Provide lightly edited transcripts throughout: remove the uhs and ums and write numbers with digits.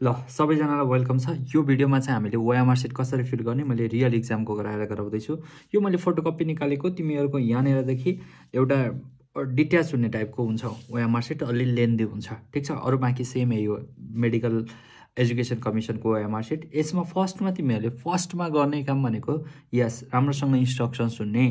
ल सबैजनालाई वेलकम छ। यो भिडियोमा चाहिँ हामीले ओएमआर सिट कसरी फिल गर्ने मैले रियल इक्जामको गराउँदैछु। यो मैले फोटोकपी निकालेको, तिमीहरूको यहाँनिरदेखि एउटा डिट्याच हुने टाइपको हुन्छ ओएमआर सिट, अलि लेन्दी हुन्छ, ठिक छ। अरू बाँकी सेम हो मेडिकल एजुकेसन कमिसनको ओएमआर सिट। यसमा फर्स्टमा तिमीहरूले फर्स्टमा गर्ने काम भनेको यस राम्रोसँग इन्स्ट्रक्सन्स सुन्ने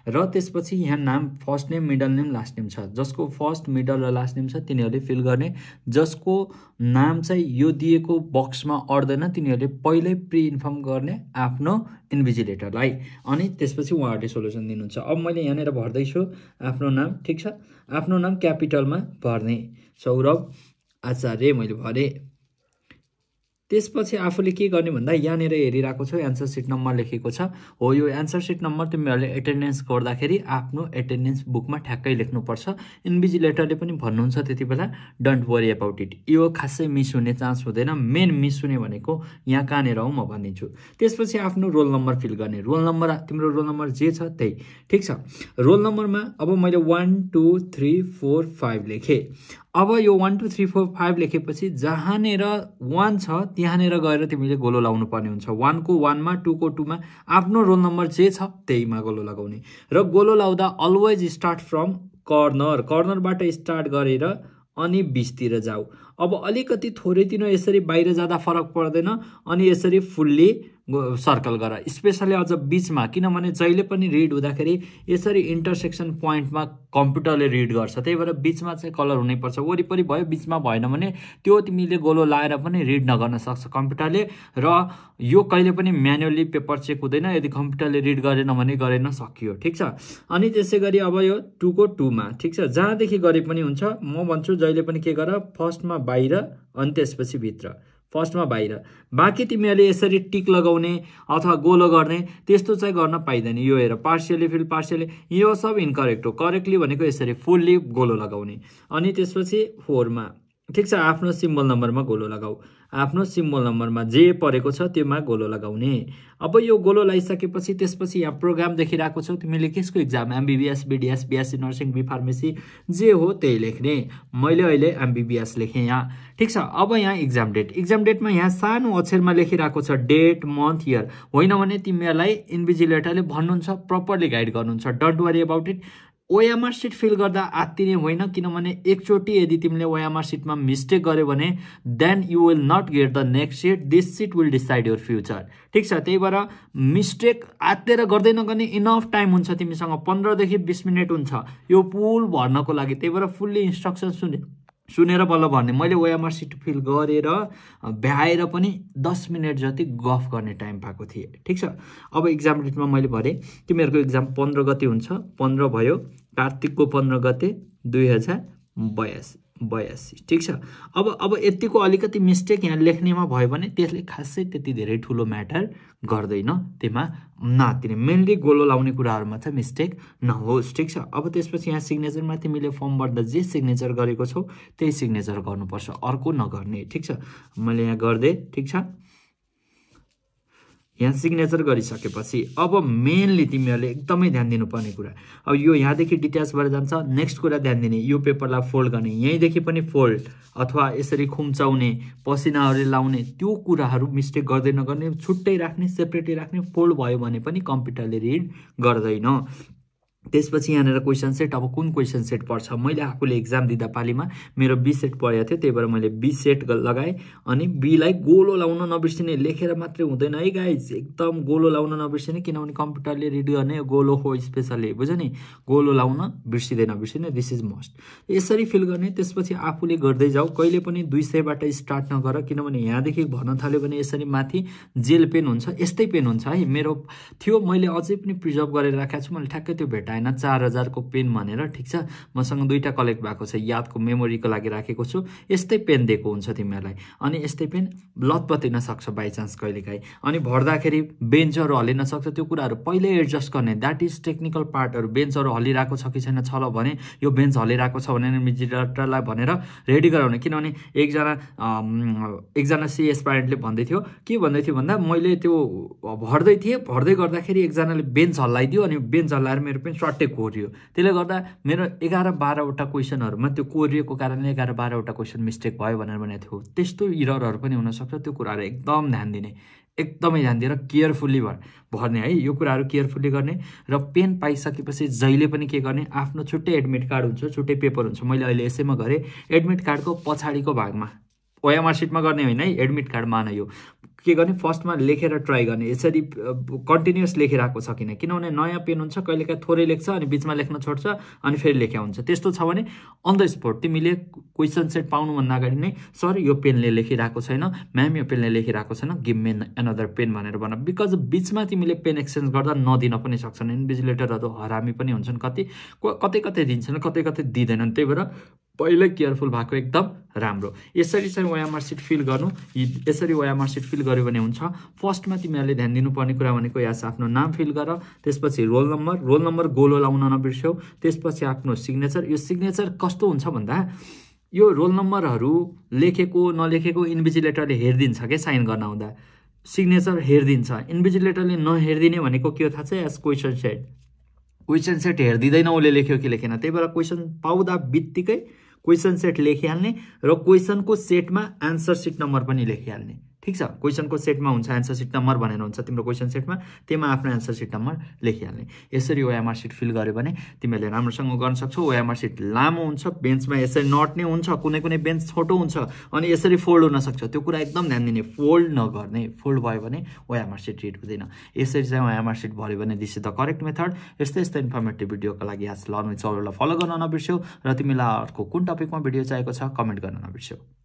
र त्यसपछि यहाँ नाम first name middle name last name छ। जसको फर्स्ट मिडल र लास्ट नेम छ तिनीहरूले फिल गर्ने। जसको नाम चाहिँ यो दिएको बक्समा अड्दैन तिनीहरूले पहिल्यै प्रि इन्फर्म गर्ने आफ्नो इन्भिजिलेटरलाई, अनि त्यसपछि उहाँहरूले सोल्युसन दिनुहुन्छ। अब मैले यहाँनिर भर्दैछु आफ्नो नाम, ठिक छ। आफ्नो नाम क्यापिटलमा भर्ने, सौरभ आचार्य मैले भरेँ। त्यसपछि आफूले के गर्ने भन्दा यहाँनिर हेरिरहेको छु एन्सर सिट नम्बर लेखेको छ हो। यो एन्सर सिट नम्बर तिमीहरूले एटेन्डेन्स गर्दाखेरि आफ्नो एटेन्डेन्स बुकमा ठ्याक्कै लेख्नुपर्छ। इन्भिजिलेटरले पनि भन्नुहुन्छ त्यति बेला डोन्ट वरी अबाउट इट, यो खासै मिस हुने चान्स हुँदैन। मेन मिस हुने भनेको यहाँ कहाँनिर हो म भनिदिन्छु। त्यसपछि आफ्नो रोल नम्बर फिल गर्ने। रोल नम्बर तिम्रो रोल नम्बर जे छ त्यही, ठिक छ। रोल नम्बरमा अब मैले 1 2 3 4 5 लेखेँ। अब यो 1 2 3 4 5 लेखेपछि जहाँनिर 1 छ त्यहाँनिर गएर तिमीले गोलो लाउनु पर्ने हुन्छ। 1 को 1 मा, 2 को 2 मा, आफ्नो रोल नम्बर जे छ त्यहीमा गोलो लगाउने। र गोलो लाउँदा अलवेज स्टार्ट फ्रम कर्नर, कर्नरबाट स्टार्ट गरेर अनि 20 तिर जाऊ। अब अलिकति थोरै तिनो यसरी बाहिर जाँदा फरक पर्दैन, अनि यसरी फुल्ली सर्कल गर, स्पेसली अझ बिचमा, किनभने जहिले पनि रिड हुँदाखेरि यसरी इन्टरसेक्सन पोइन्टमा कम्प्युटरले रिड गर्छ। त्यही भएर बिचमा चाहिँ कलर हुनैपर्छ। वरिपरि भयो बिचमा भएन भने त्यो तिमीले गोलो लाएर पनि रिड नगर्न सक्छ कम्प्युटरले, र यो कहिले पनि म्यानुअली पेपर चेक हुँदैन। यदि कम्प्युटरले रिड गरेन भने गरेन, सकियो, ठिक छ। अनि त्यसै गरी अब यो 2 को 2 मा, ठिक छ, जहाँदेखि गरे पनि हुन्छ। म भन्छु जहिले पनि के गर, फर्स्टमा बाहिर अनि त्यसपछि भित्र, फर्स्टमा बाहिर। बाँकी तिमीहरूले यसरी टिक लगाउने अथवा गोलो गर्ने त्यस्तो चाहिँ गर्न पाइँदैन। यो हेर, पार्सियली फिल, पार्सियली, यो सब इन्करेक्ट हो। करेक्टली भनेको यसरी फुल्ली गोलो लगाउने। अनि त्यसपछि 4 मा, ठिक छ, आफ्नो सिम्बल नम्बरमा गोलो लगाऊ। आफ्नो सिम्बल नम्बरमा जे परेको छ त्योमा गोलो लगाउने। अब यो गोलो लगाइसकेपछि त्यसपछि यहाँ प्रोग्राम देखिरहेको छौ तिमीले, केसको exam, MBBS, BDS, BSc nursing, B pharmacy, जे हो त्यही लेख्ने। मैले अहिले एमबिबिएस लेखेँ यहाँ, ठिक छ। अब यहाँ इक्जाम डेट, इक्जाम डेटमा यहाँ सानो अक्षरमा लेखिरहेको छ डेट, मन्थ, इयर। होइन भने तिमीहरूलाई इन्भिजिलेटरले भन्नुहुन्छ, प्रपरली गाइड गर्नुहुन्छ। Don't worry about it. OMR sheet fill गर्दा आत्तिने होइन, किनभने एकचोटि यदि तिमीले ओएमआर सिटमा मिस्टेक गर्यो भने then you will not get the next sheet, this sheet will decide your future, ठिक छ। त्यही भएर मिस्टेक आत्तेर गर्दै नगर्ने। इनफ टाइम हुन्छ तिमीसँग, 15 देखि 20 मिनट हुन्छ यो पुल भर्नको लागि। त्यही भएर फुल्ली इन्स्ट्रक्सन सुनेर बल्ल भन्ने। मैले ओएमआर सिट फिल गरेर भ्याएर पनि 10 मिनट जति गफ गर्ने टाइम पाएको थिएँ, ठिक छ। अब इक्जाम डेटमा मैले भरेँ तिमीहरूको इक्जाम 15 गते हुन्छ, 15 भयो कार्तिकको 15 गते 2082, ठिक छ। अब यतिको अलिकति मिस्टेक यहाँ लेख्नेमा भयो भने त्यसले खासै त्यति धेरै ठुलो म्याटर गर्दैन, त्यसमा नआत्तिने। मेनली गोलो लाउने कुराहरूमा चाहिँ मिस्टेक नहोस्, ठिक छ। अब त्यसपछि यहाँ सिग्नेचरमा तिमीले फर्म भर्दा जे सिग्नेचर गरेको छौ त्यही सिग्नेचर गर्नुपर्छ, अर्को नगर्ने, ठिक छ। मैले यहाँ गरिदिएँ, ठिक छ। यहाँ सिग्नेचर गरिसकेपछि अब मेनली तिमीहरूले एकदमै ध्यान दिनुपर्ने कुरा, अब यो यहाँदेखि डिट्याच भएर जान्छ। नेक्स्ट कुरा ध्यान दिने, यो पेपरलाई फोल्ड गर्ने, यहीँदेखि पनि फोल्ड अथवा यसरी खुम्चाउने, पसिनाहरू लाउने, त्यो कुराहरू मिस्टेक गर्दै नगर्ने। छुट्टै राख्ने, सेपरेटली राख्ने। फोल्ड भयो भने पनि कम्प्युटरले रिड गर्दैन। त्यसपछि यहाँनिर क्वेसन सेट। अब कुन क्वेसन सेट पर्छ, मैले आफूले इक्जाम दिँदा पालीमा मेरो बी सेट परेको थियो, त्यही भएर मैले बी सेट लगाएँ। अनि बीलाई गोलो लाउन नबिर्सिने, लेखेर मात्रै हुँदैन है गाइज, एकदम गोलो लाउन नबिर्सिने, किनभने कम्प्युटरले रिड गर्ने गोलो हो स्पेसली, बुझ्यो नि। गोलो लाउन बिर्सिँदैन, दिस इज मस्ट। यसरी फिल गर्ने। त्यसपछि आफूले गर्दै जाऊ, कहिले पनि 200बाट स्टार्ट नगर, किनभने यहाँदेखि भर्न थाल्यो भने यसरी माथि जेल पेन हुन्छ, यस्तै पेन हुन्छ है। मेरो थियो, मैले अझै पनि प्रिजर्भ गरेर राखेको छु, मैले ठ्याक्कै त्यो भेटाएन 4000 को पेन भनेर, ठिक छ। मसँग 2टा कलेक्ट भएको छ, यादको मेमोरीको लागि राखेको छु। यस्तै पेन दिएको हुन्छ तिमीहरूलाई, अनि यस्तै पेन लतपतिन सक्छ बाइचान्स कहिलेकाहीँ, अनि भर्दाखेरि बेन्चहरू हल्लिन सक्छ। त्यो कुराहरू पहिल्यै एडजस्ट गर्ने, द्याट इज टेक्निकल पार्टहरू। बेन्चहरू हल्लिरहेको छ कि छैन, छ ल भने यो बेन्च हल्लिरहेको छ भने इन्भिजिलेटरलाई भनेर रेडी गराउने। किनभने एकजना सी एस्पाइरेन्टले भन्दै थियो, के भन्दै थियो भन्दा मैले त्यो भर्दै थिएँ, भर्दै गर्दाखेरि एकजनाले बेन्च हल्लाइदियो, अनि बेन्च हल्लाएर मेरो पेन चट्टै कोरियो। त्यसले गर्दा मेरो 11-12वटा क्वेसनहरूमा त्यो कोरिएको कारणले 11-12वटा क्वेसन मिस्टेक भयो भनेर भनेको थियो। त्यस्तो इररहरू पनि हुनसक्छ। त्यो कुराहरू एकदम ध्यान दिने, एकदमै ध्यान दिएर केयरफुल्ली भर्ने है। यो कुराहरू केयरफुल्ली गर्ने र पेन पाइसकेपछि जहिले पनि के गर्ने, आफ्नो छुट्टै एडमिट कार्ड हुन्छ, छुट्टै पेपर हुन्छ। मैले अहिले यसैमा गरेँ, एडमिट कार्डको पछाडिको भागमा ओएमआर सिटमा गर्ने होइन है, एडमिट कार्डमा नै यो के गर्ने, फर्स्टमा लेखेर ट्राई गर्ने। यसरी कन्टिन्युअस लेखिरहेको छ किनभने नयाँ पेन हुन्छ, कहिलेकाहीँ थोरै लेख्छ अनि बिचमा लेख्न छोड्छ अनि फेरि लेख्या हुन्छ। त्यस्तो छ भने अन द स्पोट तिमीले क्वेसन सेट पाउनुभन्दा अगाडि नै सर यो पेनले लेखिरहेको छैन, म्याम यो पेनले लेखिरहेको छैन, गिभ मी एनदर पेन भनेर भन। बिकज बिचमा तिमीले पेन एक्सचेन्ज गर्दा नदिन पनि सक्छन्। इन्भिजिलेटरहरू हरामी पनि हुन्छन्, कतै दिन्छन्, कतै दिँदैनन्। त्यही भएर पहिल्यै केयरफुल भएको एकदम राम्रो। यसरी चाहिँ ओएमआर सिट फिल गर्नु। यसरी ओएमआर सिट फिल गर्यो भने हुन्छ। फर्स्टमा तिमीहरूले ध्यान दिनुपर्ने कुरा भनेको यहाँ आफ्नो नाम फिल गर, त्यसपछि रोल नम्बर गोलो लाउन नबिर्स्यौ, त्यसपछि आफ्नो सिग्नेचर। यो सिग्नेचर कस्तो हुन्छ भन्दा यो रोल नम्बरहरू लेखेको नलेखेको इन्भिजिलेटरले हेरिदिन्छ क्या, साइन गर्न आउँदा सिग्नेचर हेरिदिन्छ। इन्भिजिलेटरले नहेरिदिने भनेको के हो थाहा छ? एज क्वेसन सेट हेरिदिँदैन उसले लेख्यो कि लेखेन। त्यही भएर क्वेसन पाउँदा बित्तिकै क्वेसन सेट लेखिहाल्ने र क्वेसनको सेटमा एन्सर सिट नम्बर पनि लेखिहाल्ने। ठिक छ, क्वेसनको सेटमा हुन्छ एन्सर सिट नम्बर भनेर हुन्छ तिम्रो क्वेसन सेटमा, त्यसमा आफ्नो एन्सर सिट नम्बर लेखिहाल्ने। यसरी ओएमआर सिट फिल गर्यो भने तिमीले राम्रोसँग गर्न सक्छौ। ओएमआर सिट लामो हुन्छ, बेन्चमा यसरी नट्ने हुन्छ, कुनै बेन्च छोटो हुन्छ अनि यसरी फोल्ड हुन सक्छ। त्यो कुरा एकदम ध्यान दिने, फोल्ड नगर्ने। फोल्ड भयो भने ओएमआर सिट रिड हुँदैन। यसरी चाहिँ ओएमआर सिट भर्यो भने this is the correct method. यस्तै इन्फर्मेटिभ भिडियोको लागि आज लर्न विथ सौरभलाई फलो गर्न नबिर्स्यौ र तिमीलाई अर्को कुन टपिकमा भिडियो चाहिएको छ कमेन्ट गर्न नबिर्स्यौ।